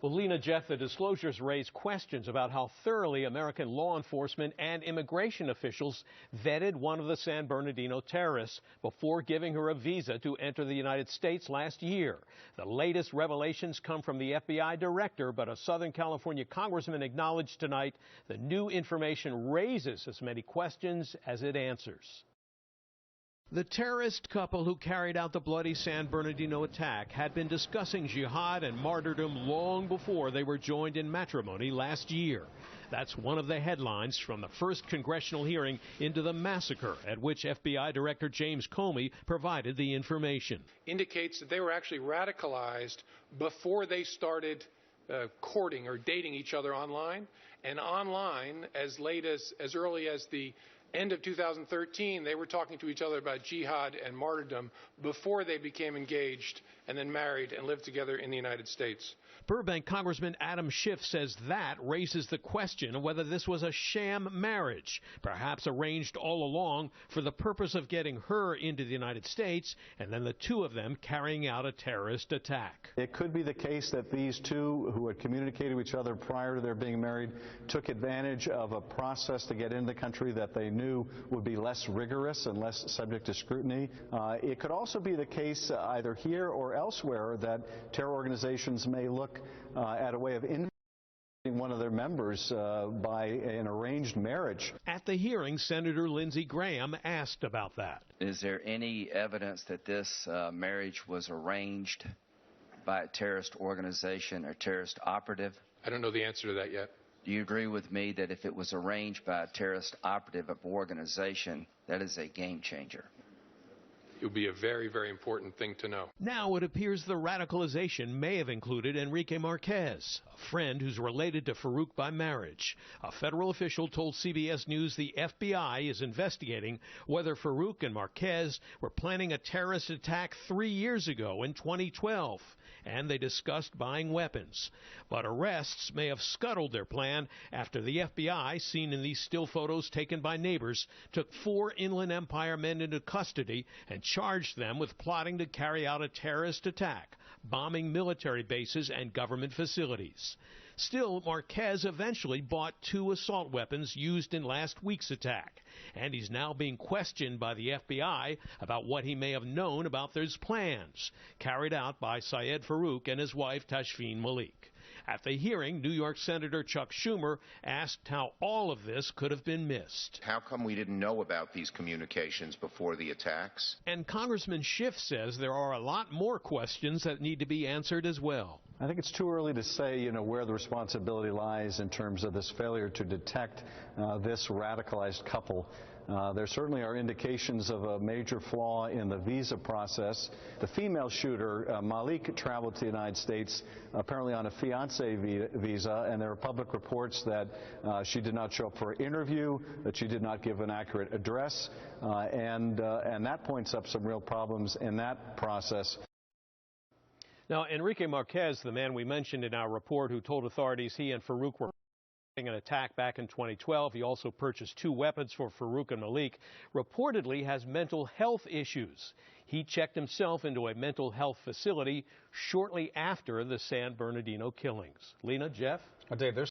Well, Lena, Jeff, the disclosures raise questions about how thoroughly American law enforcement and immigration officials vetted one of the San Bernardino terrorists before giving her a visa to enter the United States last year. The latest revelations come from the FBI director, but a Southern California congressman acknowledged tonight the new information raises as many questions as it answers. The terrorist couple who carried out the bloody San Bernardino attack had been discussing jihad and martyrdom long before they were joined in matrimony last year. That's one of the headlines from the first congressional hearing into the massacre at which FBI Director James Comey provided the information. Indicates that they were actually radicalized before they started courting or dating each other online, and online as early as the end of 2013, they were talking to each other about jihad and martyrdom before they became engaged and then married and lived together in the United States. Burbank Congressman Adam Schiff says that raises the question of whether this was a sham marriage, perhaps arranged all along for the purpose of getting her into the United States and then the two of them carrying out a terrorist attack. It could be the case that these two, who had communicated with each other prior to their being married, took advantage of a process to get into the country that they knew would be less rigorous and less subject to scrutiny. It could also be the case either here or elsewhere that terror organizations may look at a way of influencing one of their members by an arranged marriage. At the hearing, Senator Lindsey Graham asked about that. Is there any evidence that this marriage was arranged by a terrorist organization or terrorist operative? I don't know the answer to that yet. Do you agree with me that if it was arranged by a terrorist operative of organization, that is a game changer? It would be a very, very important thing to know. Now it appears the radicalization may have included Enrique Marquez, a friend who's related to Farouk by marriage. A federal official told CBS News the FBI is investigating whether Farouk and Marquez were planning a terrorist attack 3 years ago in 2012, and they discussed buying weapons. But arrests may have scuttled their plan after the FBI, seen in these still photos taken by neighbors, took 4 Inland Empire men into custody and charged them with plotting to carry out a terrorist attack, bombing military bases and government facilities. Still, Marquez eventually bought 2 assault weapons used in last week's attack, and he's now being questioned by the FBI about what he may have known about those plans, carried out by Syed Farouk and his wife Tashfeen Malik. At the hearing, New York Senator Chuck Schumer asked how all of this could have been missed. How come we didn't know about these communications before the attacks? And Congressman Schiff says there are a lot more questions that need to be answered as well. I think it's too early to say, where the responsibility lies in terms of this failure to detect this radicalized couple. There certainly are indications of a major flaw in the visa process. The female shooter, Malik, traveled to the United States apparently on a fiancé visa, and there are public reports that she did not show up for an interview, that she did not give an accurate address, and that points up some real problems in that process. Now, Enrique Marquez, the man we mentioned in our report who told authorities he and Farouk were an attack back in 2012. He also purchased 2 weapons for Farouk and Malik, reportedly has mental health issues. He checked himself into a mental health facility shortly after the San Bernardino killings. Lena, Jeff? Dave, there's